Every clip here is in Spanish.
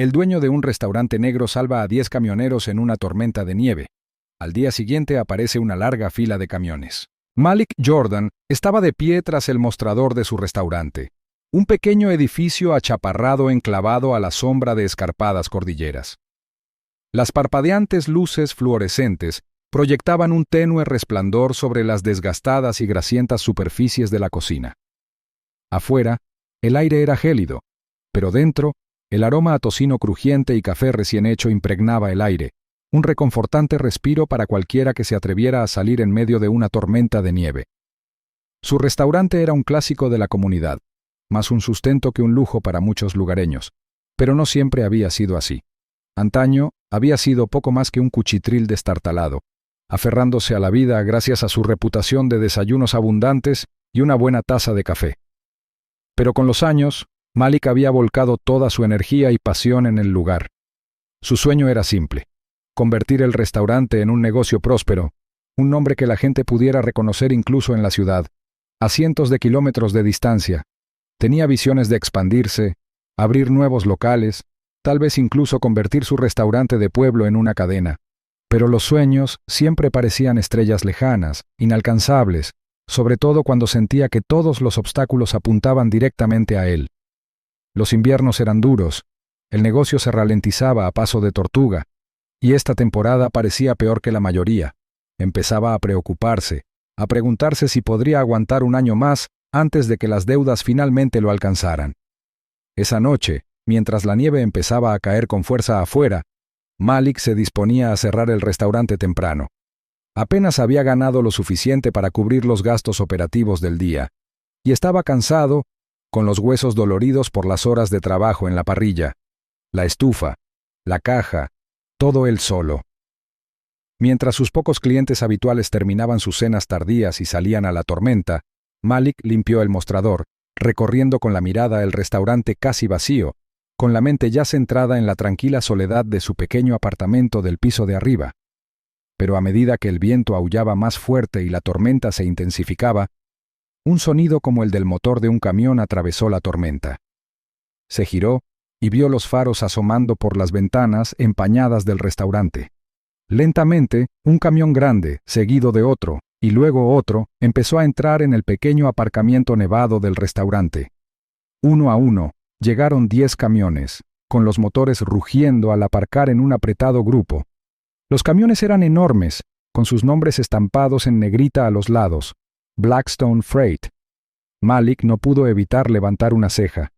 El dueño de un restaurante negro salva a 10 camioneros en una tormenta de nieve. Al día siguiente aparece una larga fila de camiones. Malik Jordan estaba de pie tras el mostrador de su restaurante, un pequeño edificio achaparrado enclavado a la sombra de escarpadas cordilleras. Las parpadeantes luces fluorescentes proyectaban un tenue resplandor sobre las desgastadas y grasientas superficies de la cocina. Afuera, el aire era gélido, pero dentro, el aroma a tocino crujiente y café recién hecho impregnaba el aire, un reconfortante respiro para cualquiera que se atreviera a salir en medio de una tormenta de nieve. Su restaurante era un clásico de la comunidad, más un sustento que un lujo para muchos lugareños, pero no siempre había sido así. Antaño había sido poco más que un cuchitril destartalado, aferrándose a la vida gracias a su reputación de desayunos abundantes y una buena taza de café. Pero con los años, Malik había volcado toda su energía y pasión en el lugar. Su sueño era simple: convertir el restaurante en un negocio próspero, un nombre que la gente pudiera reconocer incluso en la ciudad, a cientos de kilómetros de distancia. Tenía visiones de expandirse, abrir nuevos locales, tal vez incluso convertir su restaurante de pueblo en una cadena. Pero los sueños siempre parecían estrellas lejanas, inalcanzables, sobre todo cuando sentía que todos los obstáculos apuntaban directamente a él. Los inviernos eran duros, el negocio se ralentizaba a paso de tortuga, y esta temporada parecía peor que la mayoría. Empezaba a preocuparse, a preguntarse si podría aguantar un año más antes de que las deudas finalmente lo alcanzaran. Esa noche, mientras la nieve empezaba a caer con fuerza afuera, Malik se disponía a cerrar el restaurante temprano. Apenas había ganado lo suficiente para cubrir los gastos operativos del día, y estaba cansado, con los huesos doloridos por las horas de trabajo en la parrilla, la estufa, la caja, todo él solo. Mientras sus pocos clientes habituales terminaban sus cenas tardías y salían a la tormenta, Malik limpió el mostrador, recorriendo con la mirada el restaurante casi vacío, con la mente ya centrada en la tranquila soledad de su pequeño apartamento del piso de arriba. Pero a medida que el viento aullaba más fuerte y la tormenta se intensificaba, un sonido como el del motor de un camión atravesó la tormenta. Se giró y vio los faros asomando por las ventanas empañadas del restaurante. Lentamente, un camión grande, seguido de otro, y luego otro, empezó a entrar en el pequeño aparcamiento nevado del restaurante. Uno a uno, llegaron 10 camiones, con los motores rugiendo al aparcar en un apretado grupo. Los camiones eran enormes, con sus nombres estampados en negrita a los lados: Blackstone Freight. Malik no pudo evitar levantar una ceja.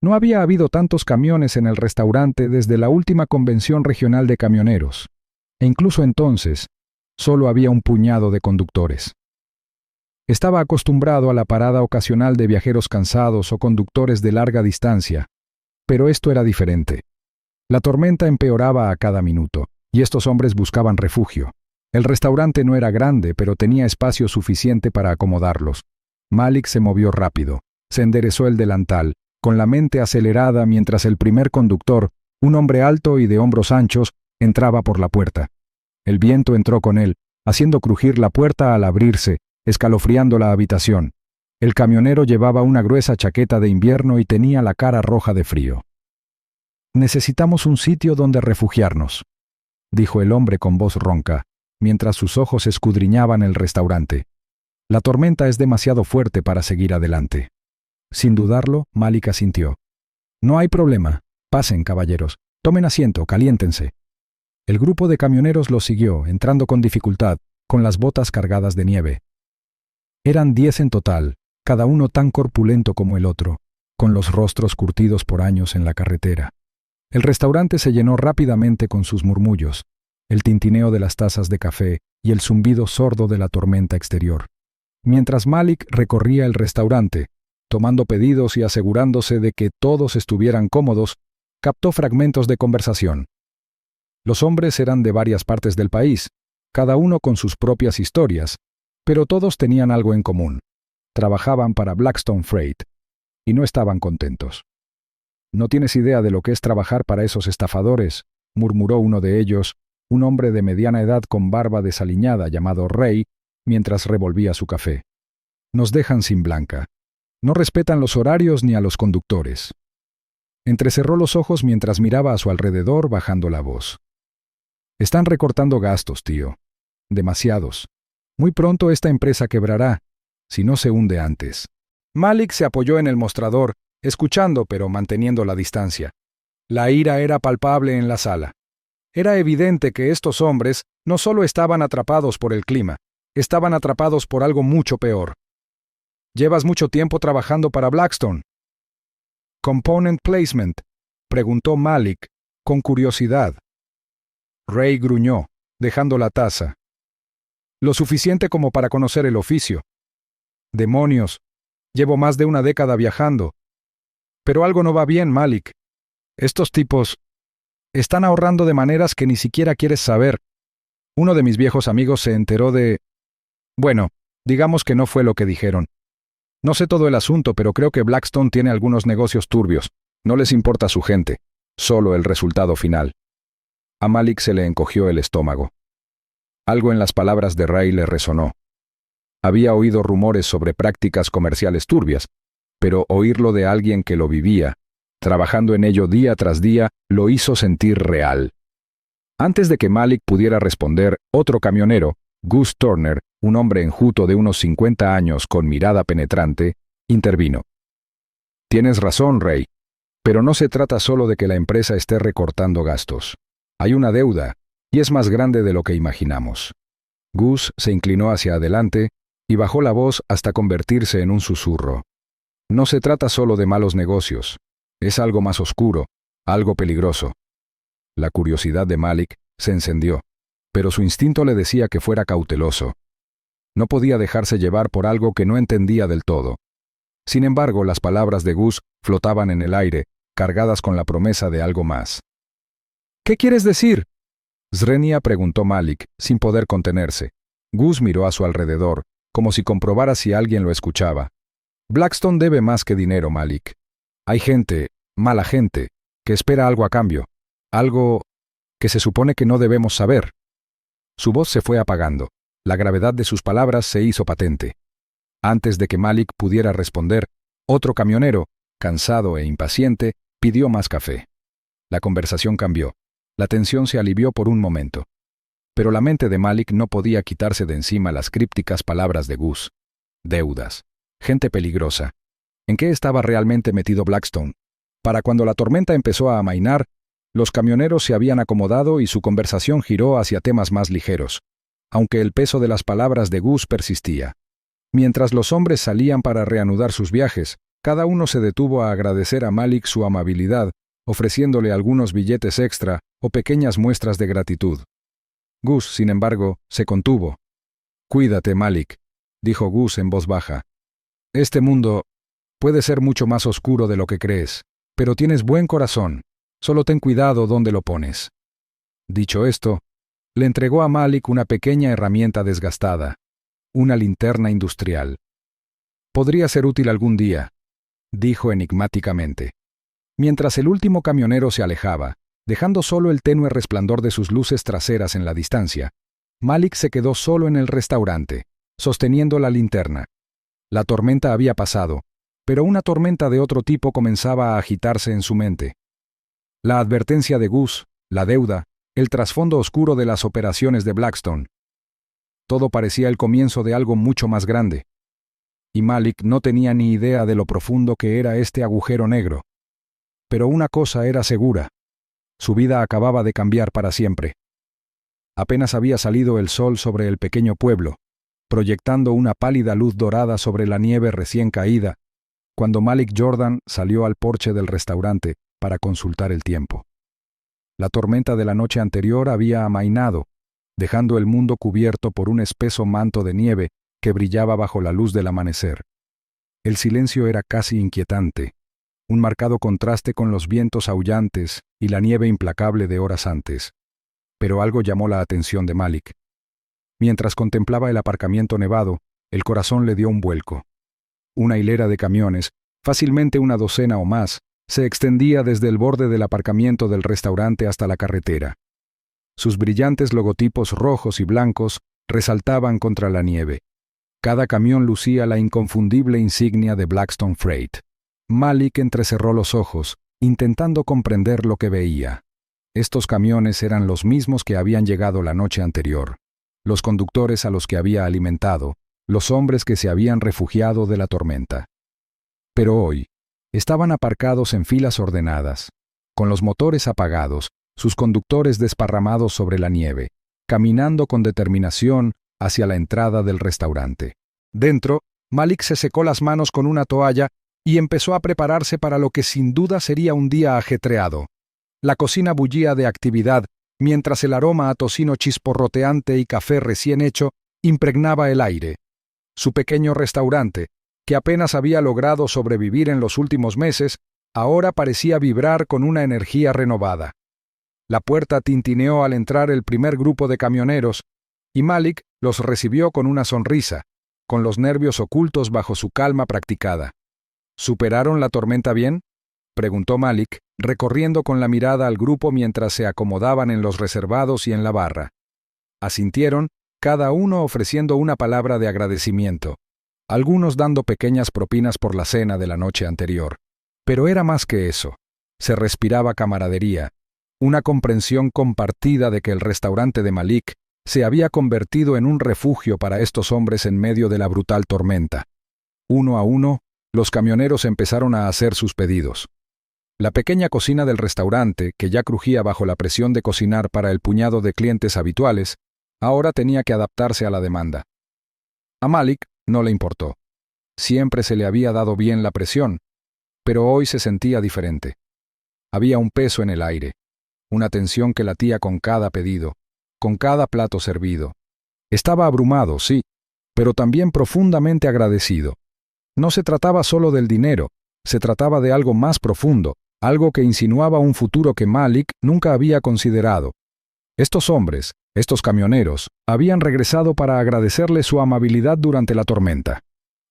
No había habido tantos camiones en el restaurante desde la última convención regional de camioneros, e incluso entonces, solo había un puñado de conductores. Estaba acostumbrado a la parada ocasional de viajeros cansados o conductores de larga distancia, pero esto era diferente. La tormenta empeoraba a cada minuto, y estos hombres buscaban refugio. El restaurante no era grande, pero tenía espacio suficiente para acomodarlos. Malik se movió rápido, se enderezó el delantal, con la mente acelerada mientras el primer conductor, un hombre alto y de hombros anchos, entraba por la puerta. El viento entró con él, haciendo crujir la puerta al abrirse, escalofriando la habitación. El camionero llevaba una gruesa chaqueta de invierno y tenía la cara roja de frío. «Necesitamos un sitio donde refugiarnos», dijo el hombre con voz ronca, mientras sus ojos escudriñaban el restaurante. «La tormenta es demasiado fuerte para seguir adelante». Sin dudarlo, Malik asintió. «No hay problema. Pasen, caballeros. Tomen asiento, caliéntense». El grupo de camioneros los siguió, entrando con dificultad, con las botas cargadas de nieve. Eran 10 en total, cada uno tan corpulento como el otro, con los rostros curtidos por años en la carretera. El restaurante se llenó rápidamente con sus murmullos, el tintineo de las tazas de café y el zumbido sordo de la tormenta exterior. Mientras Malik recorría el restaurante, tomando pedidos y asegurándose de que todos estuvieran cómodos, captó fragmentos de conversación. Los hombres eran de varias partes del país, cada uno con sus propias historias, pero todos tenían algo en común. Trabajaban para Blackstone Freight y no estaban contentos. «No tienes idea de lo que es trabajar para esos estafadores», murmuró uno de ellos, un hombre de mediana edad con barba desaliñada llamado Ray, mientras revolvía su café. «Nos dejan sin blanca. No respetan los horarios ni a los conductores». Entrecerró los ojos mientras miraba a su alrededor, bajando la voz. Están recortando gastos, tío. Demasiados. Muy pronto esta empresa quebrará, si no se hunde antes. Malik se apoyó en el mostrador, escuchando pero manteniendo la distancia. La ira era palpable en la sala. Era evidente que estos hombres no solo estaban atrapados por el clima, estaban atrapados por algo mucho peor. ¿Llevas mucho tiempo trabajando para Blackstone? «Component Placement», preguntó Malik, con curiosidad. Ray gruñó, dejando la taza. «Lo suficiente como para conocer el oficio». «Demonios, llevo más de una década viajando». «Pero algo no va bien, Malik. Estos tipos están ahorrando de maneras que ni siquiera quieres saber. Uno de mis viejos amigos se enteró de... Bueno, digamos que no fue lo que dijeron. No sé todo el asunto, pero creo que Blackstone tiene algunos negocios turbios. No les importa su gente, solo el resultado final». A Malik se le encogió el estómago. Algo en las palabras de Ray le resonó. Había oído rumores sobre prácticas comerciales turbias, pero oírlo de alguien que lo vivía, trabajando en ello día tras día, lo hizo sentir real. Antes de que Malik pudiera responder, otro camionero, Gus Turner, un hombre enjuto de unos 50 años con mirada penetrante, intervino. «Tienes razón, Ray, pero no se trata solo de que la empresa esté recortando gastos. Hay una deuda, y es más grande de lo que imaginamos». Gus se inclinó hacia adelante y bajó la voz hasta convertirse en un susurro. «No se trata solo de malos negocios. Es algo más oscuro, algo peligroso». La curiosidad de Malik se encendió, pero su instinto le decía que fuera cauteloso. No podía dejarse llevar por algo que no entendía del todo. Sin embargo, las palabras de Gus flotaban en el aire, cargadas con la promesa de algo más. «¿Qué quieres decir?», Zrenia preguntó Malik, sin poder contenerse. Gus miró a su alrededor, como si comprobara si alguien lo escuchaba. «Blackstone debe más que dinero, Malik. Hay gente, mala gente, que espera algo a cambio, algo que se supone que no debemos saber». Su voz se fue apagando. La gravedad de sus palabras se hizo patente. Antes de que Malik pudiera responder, otro camionero, cansado e impaciente, pidió más café. La conversación cambió. La tensión se alivió por un momento. Pero la mente de Malik no podía quitarse de encima las crípticas palabras de Gus. Deudas. Gente peligrosa. ¿En qué estaba realmente metido Blackstone? Para cuando la tormenta empezó a amainar, los camioneros se habían acomodado y su conversación giró hacia temas más ligeros, aunque el peso de las palabras de Gus persistía. Mientras los hombres salían para reanudar sus viajes, cada uno se detuvo a agradecer a Malik su amabilidad, ofreciéndole algunos billetes extra o pequeñas muestras de gratitud. Gus, sin embargo, se contuvo. «Cuídate, Malik», dijo Gus en voz baja. «Este mundo puede ser mucho más oscuro de lo que crees, pero tienes buen corazón. Solo ten cuidado dónde lo pones». Dicho esto, le entregó a Malik una pequeña herramienta desgastada, una linterna industrial. «Podría ser útil algún día», dijo enigmáticamente. Mientras el último camionero se alejaba, dejando solo el tenue resplandor de sus luces traseras en la distancia, Malik se quedó solo en el restaurante, sosteniendo la linterna. La tormenta había pasado, pero una tormenta de otro tipo comenzaba a agitarse en su mente. La advertencia de Gus, la deuda, el trasfondo oscuro de las operaciones de Blackstone. Todo parecía el comienzo de algo mucho más grande. Y Malik no tenía ni idea de lo profundo que era este agujero negro. Pero una cosa era segura. Su vida acababa de cambiar para siempre. Apenas había salido el sol sobre el pequeño pueblo, proyectando una pálida luz dorada sobre la nieve recién caída, cuando Malik Jordan salió al porche del restaurante para consultar el tiempo. La tormenta de la noche anterior había amainado, dejando el mundo cubierto por un espeso manto de nieve que brillaba bajo la luz del amanecer. El silencio era casi inquietante, un marcado contraste con los vientos aullantes y la nieve implacable de horas antes. Pero algo llamó la atención de Malik. Mientras contemplaba el aparcamiento nevado, el corazón le dio un vuelco. Una hilera de camiones, fácilmente una docena o más, se extendía desde el borde del aparcamiento del restaurante hasta la carretera. Sus brillantes logotipos rojos y blancos resaltaban contra la nieve. Cada camión lucía la inconfundible insignia de Blackstone Freight. Malik entrecerró los ojos, intentando comprender lo que veía. Estos camiones eran los mismos que habían llegado la noche anterior, los conductores a los que había alimentado, los hombres que se habían refugiado de la tormenta. Pero hoy, estaban aparcados en filas ordenadas, con los motores apagados, sus conductores desparramados sobre la nieve, caminando con determinación hacia la entrada del restaurante. Dentro, Malik se secó las manos con una toalla y empezó a prepararse para lo que sin duda sería un día ajetreado. La cocina bullía de actividad, mientras el aroma a tocino chisporroteante y café recién hecho impregnaba el aire. Su pequeño restaurante, que apenas había logrado sobrevivir en los últimos meses, ahora parecía vibrar con una energía renovada. La puerta tintineó al entrar el primer grupo de camioneros, y Malik los recibió con una sonrisa, con los nervios ocultos bajo su calma practicada. ¿Superaron la tormenta bien?, preguntó Malik, recorriendo con la mirada al grupo mientras se acomodaban en los reservados y en la barra. Asintieron, cada uno ofreciendo una palabra de agradecimiento, algunos dando pequeñas propinas por la cena de la noche anterior. Pero era más que eso. Se respiraba camaradería, una comprensión compartida de que el restaurante de Malik se había convertido en un refugio para estos hombres en medio de la brutal tormenta. Uno a uno, los camioneros empezaron a hacer sus pedidos. La pequeña cocina del restaurante, que ya crujía bajo la presión de cocinar para el puñado de clientes habituales, ahora tenía que adaptarse a la demanda. A Malik no le importó. Siempre se le había dado bien la presión, pero hoy se sentía diferente. Había un peso en el aire, una tensión que latía con cada pedido, con cada plato servido. Estaba abrumado, sí, pero también profundamente agradecido. No se trataba solo del dinero, se trataba de algo más profundo, algo que insinuaba un futuro que Malik nunca había considerado. Estos hombres, estos camioneros, habían regresado para agradecerle su amabilidad durante la tormenta.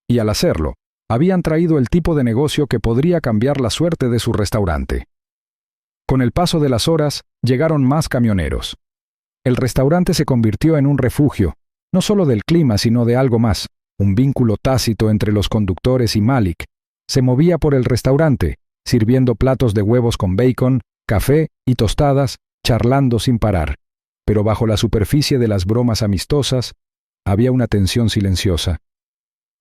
Y al hacerlo, habían traído el tipo de negocio que podría cambiar la suerte de su restaurante. Con el paso de las horas, llegaron más camioneros. El restaurante se convirtió en un refugio, no solo del clima, sino de algo más, un vínculo tácito entre los conductores y Malik. Se movía por el restaurante, sirviendo platos de huevos con bacon, café y tostadas, charlando sin parar. Pero bajo la superficie de las bromas amistosas, había una tensión silenciosa.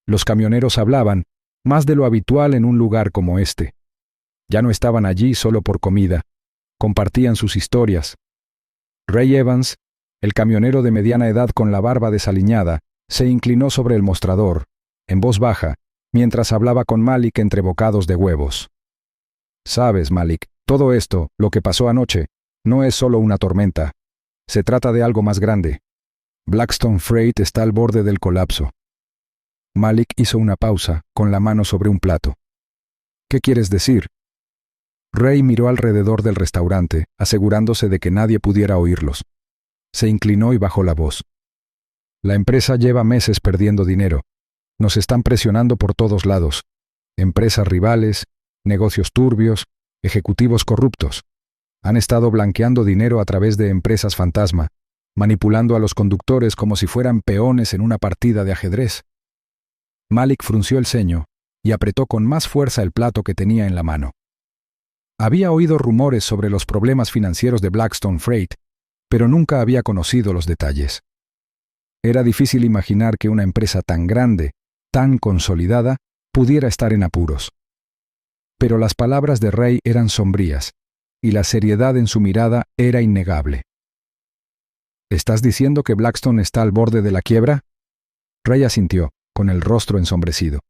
Los camioneros hablaban, más de lo habitual en un lugar como este. Ya no estaban allí solo por comida, compartían sus historias. Ray Evans, el camionero de mediana edad con la barba desaliñada, se inclinó sobre el mostrador, en voz baja, mientras hablaba con Malik entre bocados de huevos. Sabes, Malik, todo esto, lo que pasó anoche, no es solo una tormenta. Se trata de algo más grande. Blackstone Freight está al borde del colapso. Malik hizo una pausa, con la mano sobre un plato. ¿Qué quieres decir? Ray miró alrededor del restaurante, asegurándose de que nadie pudiera oírlos. Se inclinó y bajó la voz. La empresa lleva meses perdiendo dinero. Nos están presionando por todos lados. Empresas rivales, negocios turbios, ejecutivos corruptos. Han estado blanqueando dinero a través de empresas fantasma, manipulando a los conductores como si fueran peones en una partida de ajedrez. Malik frunció el ceño y apretó con más fuerza el plato que tenía en la mano. Había oído rumores sobre los problemas financieros de Blackstone Freight, pero nunca había conocido los detalles. Era difícil imaginar que una empresa tan grande, tan consolidada, pudiera estar en apuros. Pero las palabras de Ray eran sombrías, y la seriedad en su mirada era innegable. ¿Estás diciendo que Blackstone está al borde de la quiebra? Ray asintió, con el rostro ensombrecido.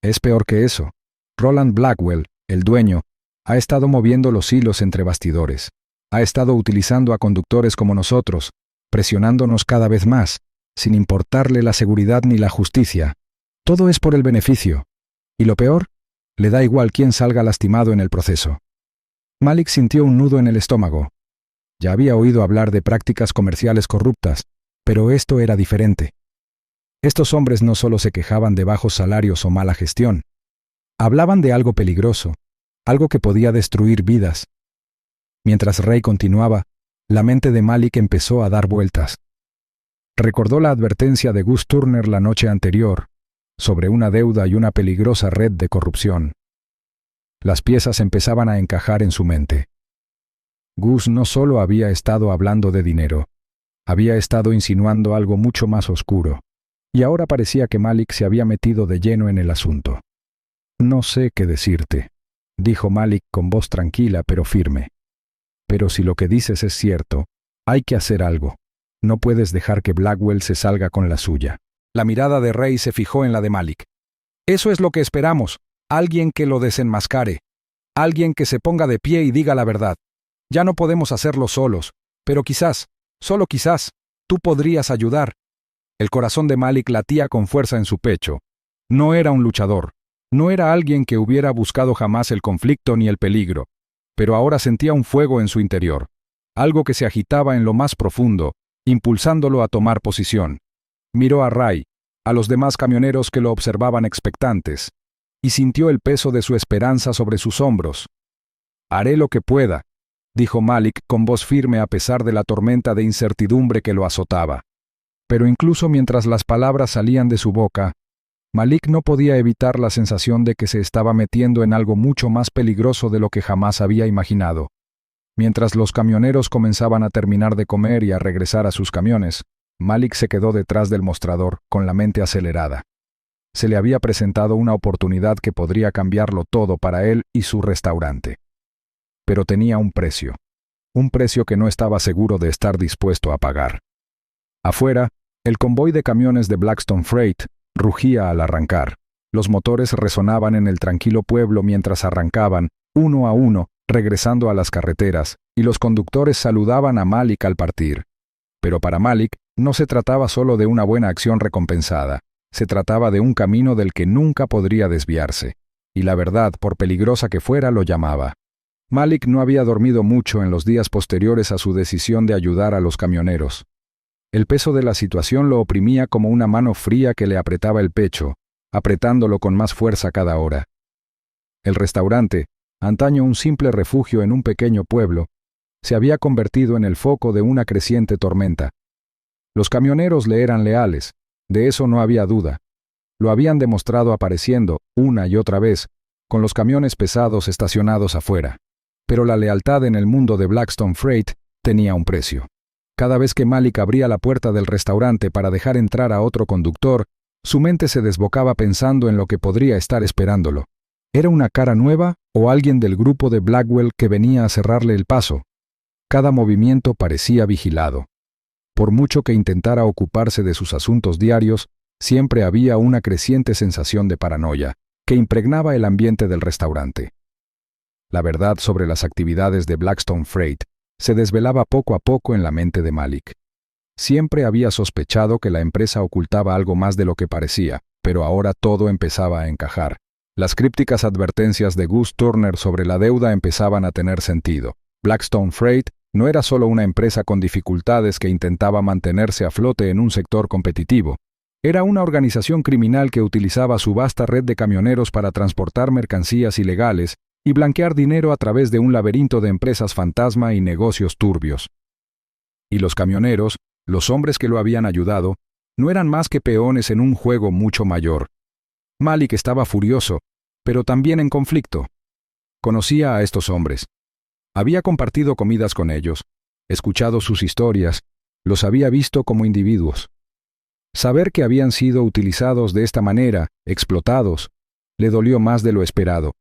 Es peor que eso. Roland Blackwell, el dueño, ha estado moviendo los hilos entre bastidores. Ha estado utilizando a conductores como nosotros, presionándonos cada vez más, sin importarle la seguridad ni la justicia. Todo es por el beneficio. Y lo peor, le da igual quién salga lastimado en el proceso. Malik sintió un nudo en el estómago. Ya había oído hablar de prácticas comerciales corruptas, pero esto era diferente. Estos hombres no solo se quejaban de bajos salarios o mala gestión. Hablaban de algo peligroso, algo que podía destruir vidas. Mientras Ray continuaba, la mente de Malik empezó a dar vueltas. Recordó la advertencia de Gus Turner la noche anterior, sobre una deuda y una peligrosa red de corrupción. Las piezas empezaban a encajar en su mente. Gus no solo había estado hablando de dinero, había estado insinuando algo mucho más oscuro, y ahora parecía que Malik se había metido de lleno en el asunto. «No sé qué decirte», dijo Malik con voz tranquila pero firme. «Pero si lo que dices es cierto, hay que hacer algo. No puedes dejar que Blackwell se salga con la suya». La mirada de Ray se fijó en la de Malik. «Eso es lo que esperamos. Alguien que lo desenmascare. Alguien que se ponga de pie y diga la verdad. Ya no podemos hacerlo solos, pero quizás, solo quizás, tú podrías ayudar». El corazón de Malik latía con fuerza en su pecho. No era un luchador. No era alguien que hubiera buscado jamás el conflicto ni el peligro, pero ahora sentía un fuego en su interior, algo que se agitaba en lo más profundo, impulsándolo a tomar posición. Miró a Ray, a los demás camioneros que lo observaban expectantes, y sintió el peso de su esperanza sobre sus hombros. «Haré lo que pueda», dijo Malik con voz firme a pesar de la tormenta de incertidumbre que lo azotaba. Pero incluso mientras las palabras salían de su boca, Malik no podía evitar la sensación de que se estaba metiendo en algo mucho más peligroso de lo que jamás había imaginado. Mientras los camioneros comenzaban a terminar de comer y a regresar a sus camiones, Malik se quedó detrás del mostrador, con la mente acelerada. Se le había presentado una oportunidad que podría cambiarlo todo para él y su restaurante. Pero tenía un precio que no estaba seguro de estar dispuesto a pagar. Afuera, el convoy de camiones de Blackstone Freight rugía al arrancar. Los motores resonaban en el tranquilo pueblo mientras arrancaban, uno a uno, regresando a las carreteras, y los conductores saludaban a Malik al partir. Pero para Malik no se trataba solo de una buena acción recompensada, se trataba de un camino del que nunca podría desviarse, y la verdad, por peligrosa que fuera, lo llamaba. Malik no había dormido mucho en los días posteriores a su decisión de ayudar a los camioneros. El peso de la situación lo oprimía como una mano fría que le apretaba el pecho, apretándolo con más fuerza cada hora. El restaurante, antaño un simple refugio en un pequeño pueblo, se había convertido en el foco de una creciente tormenta. Los camioneros le eran leales, de eso no había duda. Lo habían demostrado apareciendo, una y otra vez, con los camiones pesados estacionados afuera. Pero la lealtad en el mundo de Blackstone Freight tenía un precio. Cada vez que Malik abría la puerta del restaurante para dejar entrar a otro conductor, su mente se desbocaba pensando en lo que podría estar esperándolo. ¿Era una cara nueva o alguien del grupo de Blackwell que venía a cerrarle el paso? Cada movimiento parecía vigilado. Por mucho que intentara ocuparse de sus asuntos diarios, siempre había una creciente sensación de paranoia que impregnaba el ambiente del restaurante. La verdad sobre las actividades de Blackstone Freight se desvelaba poco a poco en la mente de Malik. Siempre había sospechado que la empresa ocultaba algo más de lo que parecía, pero ahora todo empezaba a encajar. Las crípticas advertencias de Gus Turner sobre la deuda empezaban a tener sentido. Blackstone Freight no era solo una empresa con dificultades que intentaba mantenerse a flote en un sector competitivo. Era una organización criminal que utilizaba su vasta red de camioneros para transportar mercancías ilegales y blanquear dinero a través de un laberinto de empresas fantasma y negocios turbios. Y los camioneros, los hombres que lo habían ayudado, no eran más que peones en un juego mucho mayor. Malik estaba furioso, pero también en conflicto. Conocía a estos hombres. Había compartido comidas con ellos, escuchado sus historias, los había visto como individuos. Saber que habían sido utilizados de esta manera, explotados, le dolió más de lo esperado.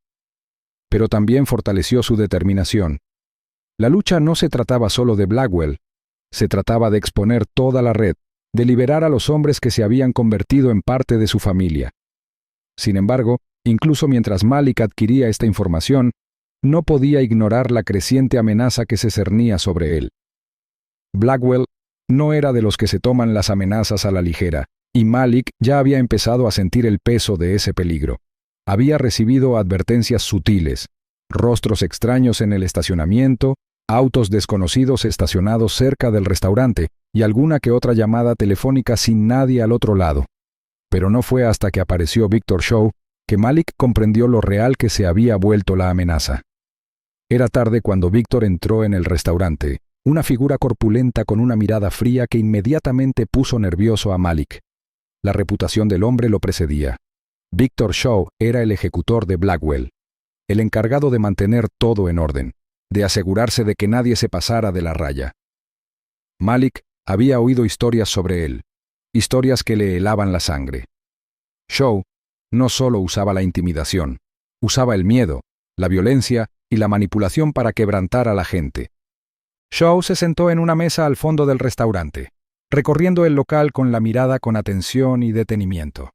Pero también fortaleció su determinación. La lucha no se trataba solo de Blackwell, se trataba de exponer toda la red, de liberar a los hombres que se habían convertido en parte de su familia. Sin embargo, incluso mientras Malik adquiría esta información, no podía ignorar la creciente amenaza que se cernía sobre él. Blackwell no era de los que se toman las amenazas a la ligera, y Malik ya había empezado a sentir el peso de ese peligro. Había recibido advertencias sutiles, rostros extraños en el estacionamiento, autos desconocidos estacionados cerca del restaurante y alguna que otra llamada telefónica sin nadie al otro lado. Pero no fue hasta que apareció Victor Shaw que Malik comprendió lo real que se había vuelto la amenaza. Era tarde cuando Victor entró en el restaurante, una figura corpulenta con una mirada fría que inmediatamente puso nervioso a Malik. La reputación del hombre lo precedía. Victor Shaw era el ejecutor de Blackwell. el encargado de mantener todo en orden, de asegurarse de que nadie se pasara de la raya. Malik había oído historias sobre él, historias que le helaban la sangre. Shaw no solo usaba la intimidación, usaba el miedo, la violencia y la manipulación para quebrantar a la gente. Shaw se sentó en una mesa al fondo del restaurante, recorriendo el local con la mirada con atención y detenimiento.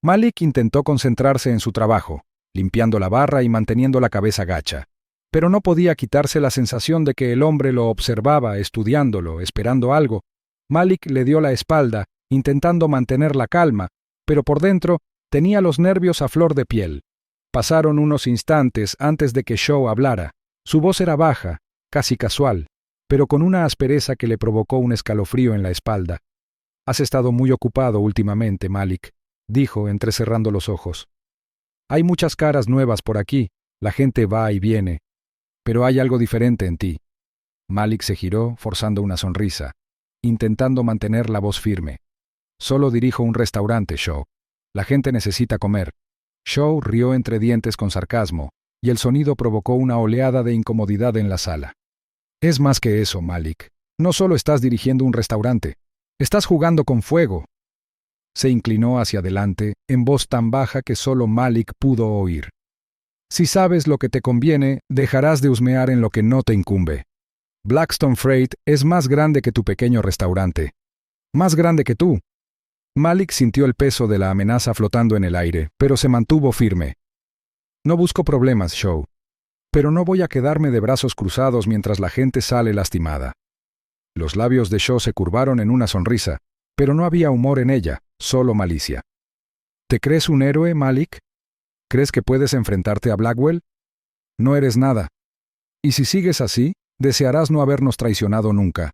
Malik intentó concentrarse en su trabajo, limpiando la barra y manteniendo la cabeza gacha, pero no podía quitarse la sensación de que el hombre lo observaba, estudiándolo, esperando algo. Malik le dio la espalda, intentando mantener la calma, pero por dentro tenía los nervios a flor de piel. Pasaron unos instantes antes de que Shaw hablara. Su voz era baja, casi casual, pero con una aspereza que le provocó un escalofrío en la espalda. «Has estado muy ocupado últimamente, Malik», dijo entrecerrando los ojos. «Hay muchas caras nuevas por aquí, la gente va y viene, pero hay algo diferente en ti». Malik se giró, forzando una sonrisa, intentando mantener la voz firme. «Solo dirijo un restaurante, Shaw. La gente necesita comer». Shaw rió entre dientes con sarcasmo, y el sonido provocó una oleada de incomodidad en la sala. «Es más que eso, Malik. No solo estás dirigiendo un restaurante, estás jugando con fuego». Se inclinó hacia adelante, en voz tan baja que solo Malik pudo oír. «Si sabes lo que te conviene, dejarás de husmear en lo que no te incumbe. Blackstone Freight es más grande que tu pequeño restaurante. Más grande que tú». Malik sintió el peso de la amenaza flotando en el aire, pero se mantuvo firme. «No busco problemas, Shaw, pero no voy a quedarme de brazos cruzados mientras la gente sale lastimada». Los labios de Shaw se curvaron en una sonrisa, pero no había humor en ella, solo malicia. «¿Te crees un héroe, Malik? ¿Crees que puedes enfrentarte a Blackwell? No eres nada. Y si sigues así, desearás no habernos traicionado nunca».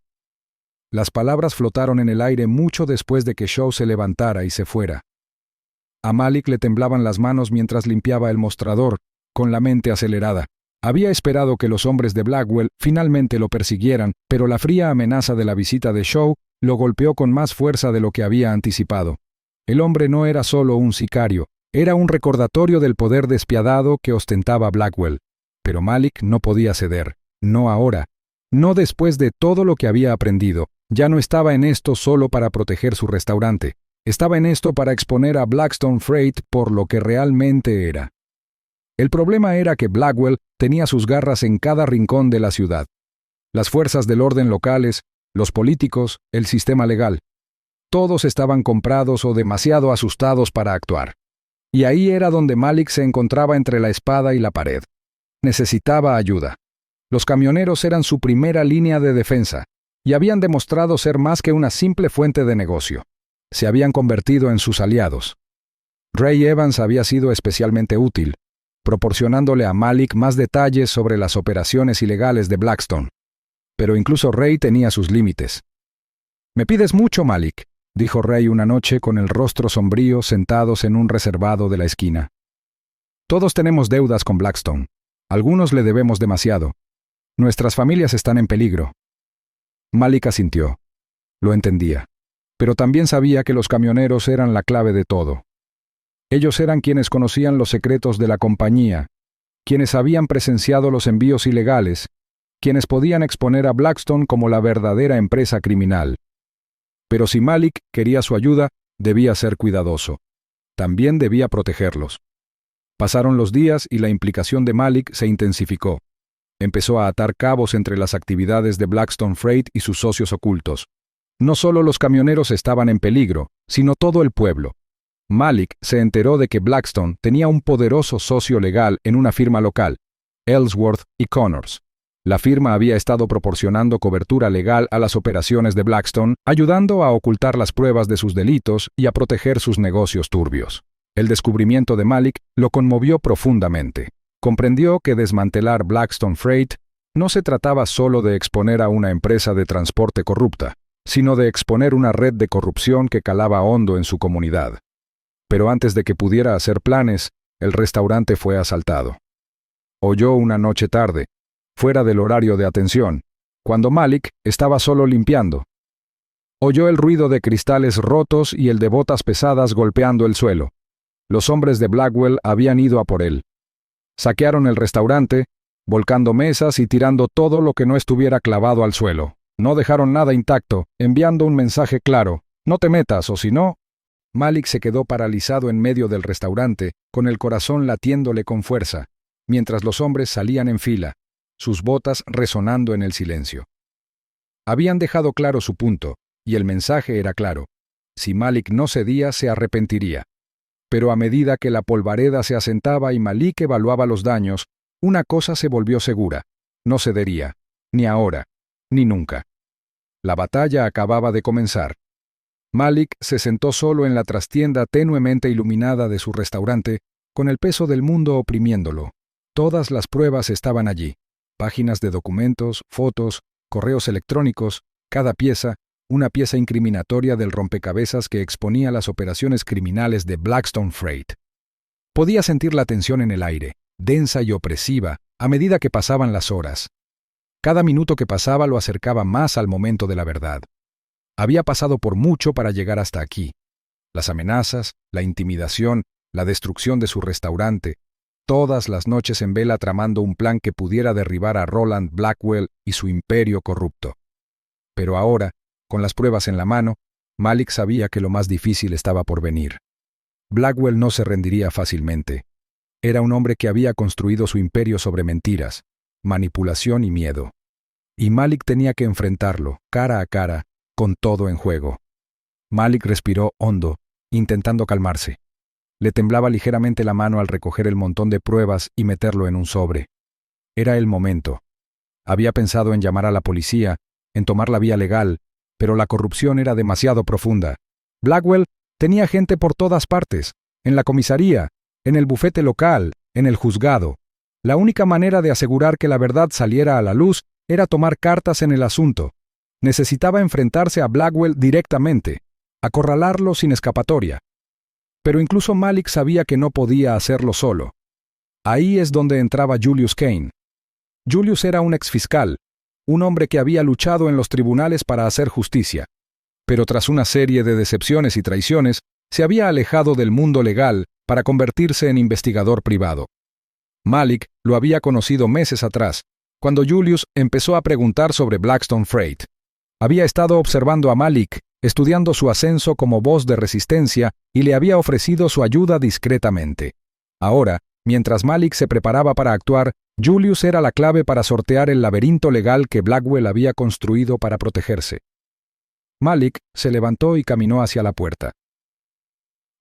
Las palabras flotaron en el aire mucho después de que Shaw se levantara y se fuera. A Malik le temblaban las manos mientras limpiaba el mostrador, con la mente acelerada. Había esperado que los hombres de Blackwell finalmente lo persiguieran, pero la fría amenaza de la visita de Shaw lo golpeó con más fuerza de lo que había anticipado. El hombre no era solo un sicario, era un recordatorio del poder despiadado que ostentaba Blackwell. Pero Malik no podía ceder, no ahora, no después de todo lo que había aprendido. Ya no estaba en esto solo para proteger su restaurante, estaba en esto para exponer a Blackstone Freight por lo que realmente era. El problema era que Blackwell tenía sus garras en cada rincón de la ciudad. Las fuerzas del orden locales, los políticos, el sistema legal. Todos estaban comprados o demasiado asustados para actuar. Y ahí era donde Malik se encontraba entre la espada y la pared. Necesitaba ayuda. Los camioneros eran su primera línea de defensa, y habían demostrado ser más que una simple fuente de negocio. Se habían convertido en sus aliados. Ray Evans había sido especialmente útil, proporcionándole a Malik más detalles sobre las operaciones ilegales de Blackstone. Pero incluso Ray tenía sus límites. «Me pides mucho, Malik», dijo Ray una noche con el rostro sombrío sentados en un reservado de la esquina. «Todos tenemos deudas con Blackstone. Algunos le debemos demasiado. Nuestras familias están en peligro». Malik asintió. Lo entendía. Pero también sabía que los camioneros eran la clave de todo. Ellos eran quienes conocían los secretos de la compañía, quienes habían presenciado los envíos ilegales, quienes podían exponer a Blackstone como la verdadera empresa criminal. Pero si Malik quería su ayuda, debía ser cuidadoso. También debía protegerlos. Pasaron los días y la implicación de Malik se intensificó. Empezó a atar cabos entre las actividades de Blackstone Freight y sus socios ocultos. No solo los camioneros estaban en peligro, sino todo el pueblo. Malik se enteró de que Blackstone tenía un poderoso socio legal en una firma local, Ellsworth y Connors. La firma había estado proporcionando cobertura legal a las operaciones de Blackstone, ayudando a ocultar las pruebas de sus delitos y a proteger sus negocios turbios. El descubrimiento de Malik lo conmovió profundamente. Comprendió que desmantelar Blackstone Freight no se trataba solo de exponer a una empresa de transporte corrupta, sino de exponer una red de corrupción que calaba hondo en su comunidad. Pero antes de que pudiera hacer planes, el restaurante fue asaltado. Oyó una noche tarde, fuera del horario de atención, cuando Malik estaba solo limpiando. Oyó el ruido de cristales rotos y el de botas pesadas golpeando el suelo. Los hombres de Blackwell habían ido a por él. Saquearon el restaurante, volcando mesas y tirando todo lo que no estuviera clavado al suelo. No dejaron nada intacto, enviando un mensaje claro: no te metas, o si no... Malik se quedó paralizado en medio del restaurante, con el corazón latiéndole con fuerza, mientras los hombres salían en fila, sus botas resonando en el silencio. Habían dejado claro su punto, y el mensaje era claro: si Malik no cedía, se arrepentiría. Pero a medida que la polvareda se asentaba y Malik evaluaba los daños, una cosa se volvió segura: no cedería, ni ahora, ni nunca. La batalla acababa de comenzar. Malik se sentó solo en la trastienda tenuemente iluminada de su restaurante, con el peso del mundo oprimiéndolo. Todas las pruebas estaban allí: páginas de documentos, fotos, correos electrónicos, cada pieza, una pieza incriminatoria del rompecabezas que exponía las operaciones criminales de Blackstone Freight. Podía sentir la tensión en el aire, densa y opresiva, a medida que pasaban las horas. Cada minuto que pasaba lo acercaba más al momento de la verdad. Había pasado por mucho para llegar hasta aquí. Las amenazas, la intimidación, la destrucción de su restaurante, todas las noches en vela tramando un plan que pudiera derribar a Roland Blackwell y su imperio corrupto. Pero ahora, con las pruebas en la mano, Malik sabía que lo más difícil estaba por venir. Blackwell no se rendiría fácilmente. Era un hombre que había construido su imperio sobre mentiras, manipulación y miedo. Y Malik tenía que enfrentarlo, cara a cara, con todo en juego. Malik respiró hondo, intentando calmarse. Le temblaba ligeramente la mano al recoger el montón de pruebas y meterlo en un sobre. Era el momento. Había pensado en llamar a la policía, en tomar la vía legal, pero la corrupción era demasiado profunda. Blackwell tenía gente por todas partes: en la comisaría, en el bufete local, en el juzgado. La única manera de asegurar que la verdad saliera a la luz era tomar cartas en el asunto. Necesitaba enfrentarse a Blackwell directamente, acorralarlo sin escapatoria. Pero incluso Malik sabía que no podía hacerlo solo. Ahí es donde entraba Julius Kane. Julius era un exfiscal, un hombre que había luchado en los tribunales para hacer justicia, pero tras una serie de decepciones y traiciones, se había alejado del mundo legal para convertirse en investigador privado. Malik lo había conocido meses atrás, cuando Julius empezó a preguntar sobre Blackstone Freight. Había estado observando a Malik, estudiando su ascenso como voz de resistencia, y le había ofrecido su ayuda discretamente. Ahora, mientras Malik se preparaba para actuar, Julius era la clave para sortear el laberinto legal que Blackwell había construido para protegerse. Malik se levantó y caminó hacia la puerta.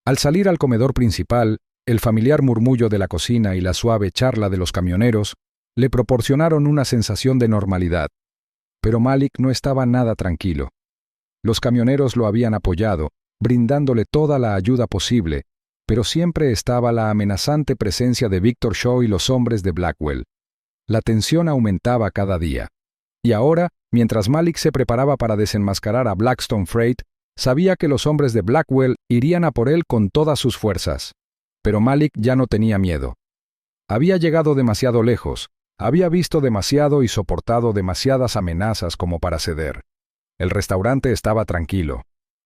Al salir al comedor principal, el familiar murmullo de la cocina y la suave charla de los camioneros le proporcionaron una sensación de normalidad. Pero Malik no estaba nada tranquilo. Los camioneros lo habían apoyado, brindándole toda la ayuda posible, pero siempre estaba la amenazante presencia de Victor Shaw y los hombres de Blackwell. La tensión aumentaba cada día. Y ahora, mientras Malik se preparaba para desenmascarar a Blackstone Freight, sabía que los hombres de Blackwell irían a por él con todas sus fuerzas. Pero Malik ya no tenía miedo. Había llegado demasiado lejos, había visto demasiado y soportado demasiadas amenazas como para ceder. El restaurante estaba tranquilo.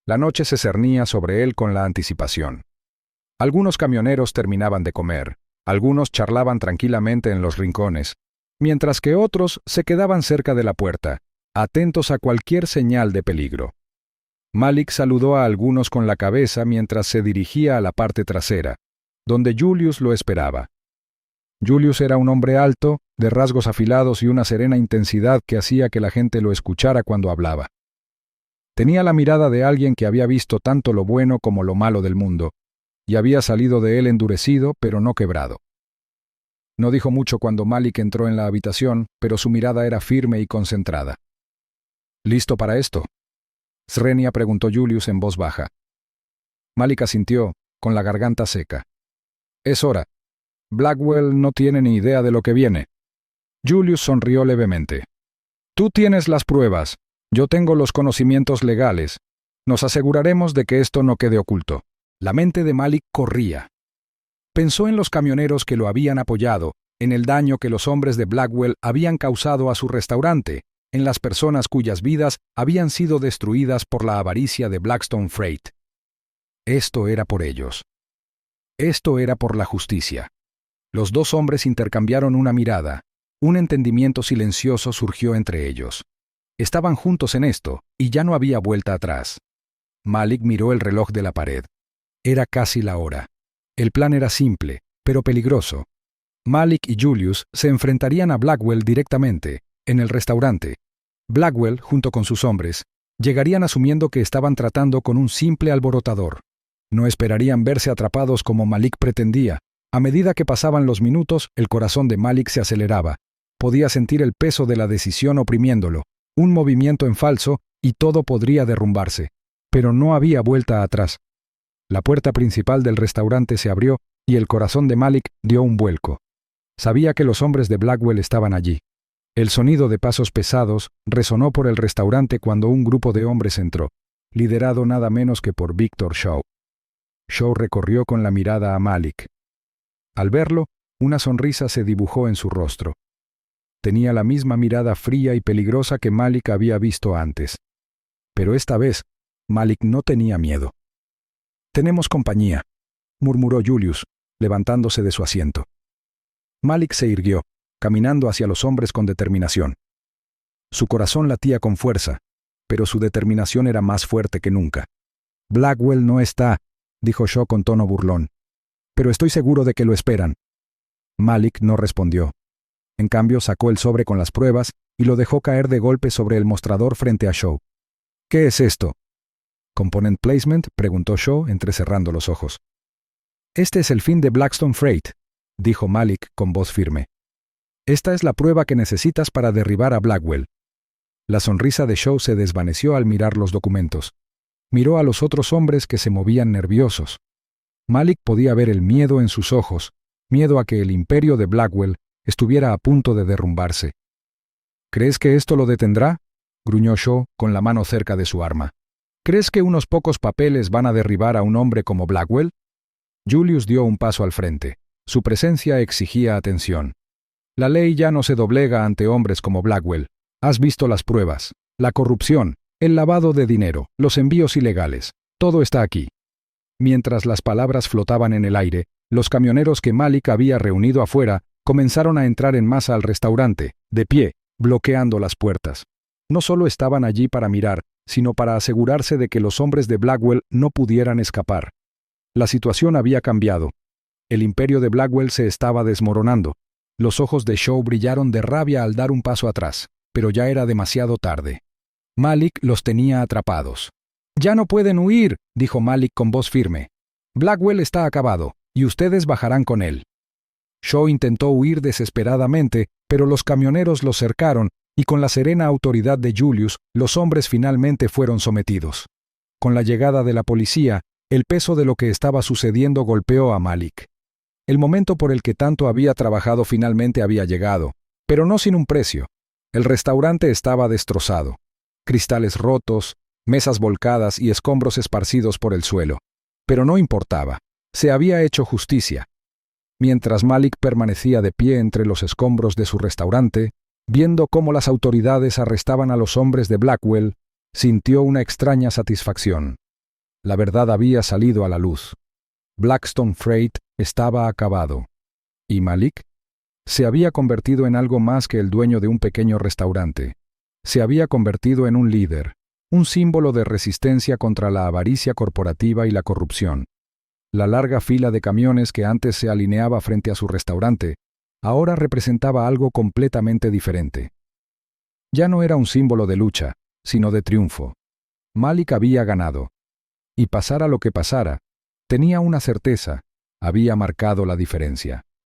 La noche se cernía sobre él con la anticipación. Algunos camioneros terminaban de comer, algunos charlaban tranquilamente en los rincones, mientras que otros se quedaban cerca de la puerta, atentos a cualquier señal de peligro. Malik saludó a algunos con la cabeza mientras se dirigía a la parte trasera, donde Julius lo esperaba. Julius era un hombre alto, de rasgos afilados y una serena intensidad que hacía que la gente lo escuchara cuando hablaba. Tenía la mirada de alguien que había visto tanto lo bueno como lo malo del mundo, y había salido de él endurecido, pero no quebrado. No dijo mucho cuando Malik entró en la habitación, pero su mirada era firme y concentrada. ¿Listo para esto?, Srenia preguntó Julius en voz baja. Malik asintió, con la garganta seca. Es hora. Blackwell no tiene ni idea de lo que viene. Julius sonrió levemente. Tú tienes las pruebas, yo tengo los conocimientos legales. Nos aseguraremos de que esto no quede oculto. La mente de Malik corría. Pensó en los camioneros que lo habían apoyado, en el daño que los hombres de Blackwell habían causado a su restaurante, en las personas cuyas vidas habían sido destruidas por la avaricia de Blackstone Freight. Esto era por ellos. Esto era por la justicia. Los dos hombres intercambiaron una mirada. Un entendimiento silencioso surgió entre ellos. Estaban juntos en esto, y ya no había vuelta atrás. Malik miró el reloj de la pared. Era casi la hora. El plan era simple, pero peligroso. Malik y Julius se enfrentarían a Blackwell directamente, en el restaurante. Blackwell, junto con sus hombres, llegarían asumiendo que estaban tratando con un simple alborotador. No esperarían verse atrapados como Malik pretendía. A medida que pasaban los minutos, el corazón de Malik se aceleraba. Podía sentir el peso de la decisión oprimiéndolo. Un movimiento en falso y todo podría derrumbarse. Pero no había vuelta atrás. La puerta principal del restaurante se abrió y el corazón de Malik dio un vuelco. Sabía que los hombres de Blackwell estaban allí. El sonido de pasos pesados resonó por el restaurante cuando un grupo de hombres entró, liderado nada menos que por Victor Shaw. Shaw recorrió con la mirada a Malik. Al verlo, una sonrisa se dibujó en su rostro. Tenía la misma mirada fría y peligrosa que Malik había visto antes. Pero esta vez, Malik no tenía miedo. «Tenemos compañía», murmuró Julius, levantándose de su asiento. Malik se irguió, caminando hacia los hombres con determinación. Su corazón latía con fuerza, pero su determinación era más fuerte que nunca. «Blackwell no está», dijo Shaw con tono burlón. «Pero estoy seguro de que lo esperan». Malik no respondió. En cambio, sacó el sobre con las pruebas y lo dejó caer de golpe sobre el mostrador frente a Shaw. «¿Qué es esto?» «Component Placement», preguntó Shaw, entrecerrando los ojos. «Este es el fin de Blackstone Freight», dijo Malik con voz firme. «Esta es la prueba que necesitas para derribar a Blackwell». La sonrisa de Shaw se desvaneció al mirar los documentos. Miró a los otros hombres que se movían nerviosos. Malik podía ver el miedo en sus ojos, miedo a que el imperio de Blackwell estuviera a punto de derrumbarse. «¿Crees que esto lo detendrá?», gruñó Shaw con la mano cerca de su arma. «¿Crees que unos pocos papeles van a derribar a un hombre como Blackwell?» Julius dio un paso al frente. Su presencia exigía atención. «La ley ya no se doblega ante hombres como Blackwell. Has visto las pruebas, la corrupción, el lavado de dinero, los envíos ilegales. Todo está aquí». Mientras las palabras flotaban en el aire, los camioneros que Malik había reunido afuera comenzaron a entrar en masa al restaurante, de pie, bloqueando las puertas. No solo estaban allí para mirar, sino para asegurarse de que los hombres de Blackwell no pudieran escapar. La situación había cambiado. El imperio de Blackwell se estaba desmoronando. Los ojos de Shaw brillaron de rabia al dar un paso atrás, pero ya era demasiado tarde. Malik los tenía atrapados. «Ya no pueden huir», dijo Malik con voz firme. «Blackwell está acabado, y ustedes bajarán con él». Shaw intentó huir desesperadamente, pero los camioneros los cercaron y con la serena autoridad de Julius, los hombres finalmente fueron sometidos. Con la llegada de la policía, el peso de lo que estaba sucediendo golpeó a Malik. El momento por el que tanto había trabajado finalmente había llegado, pero no sin un precio. El restaurante estaba destrozado. Cristales rotos, mesas volcadas y escombros esparcidos por el suelo. Pero no importaba. Se había hecho justicia. Mientras Malik permanecía de pie entre los escombros de su restaurante, viendo cómo las autoridades arrestaban a los hombres de Blackwell, sintió una extraña satisfacción. La verdad había salido a la luz. Blackstone Freight estaba acabado. ¿Y Malik? Se había convertido en algo más que el dueño de un pequeño restaurante. Se había convertido en un líder, un símbolo de resistencia contra la avaricia corporativa y la corrupción. La larga fila de camiones que antes se alineaba frente a su restaurante, ahora representaba algo completamente diferente. Ya no era un símbolo de lucha, sino de triunfo. Malik había ganado. Y pasara lo que pasara, tenía una certeza, había marcado la diferencia.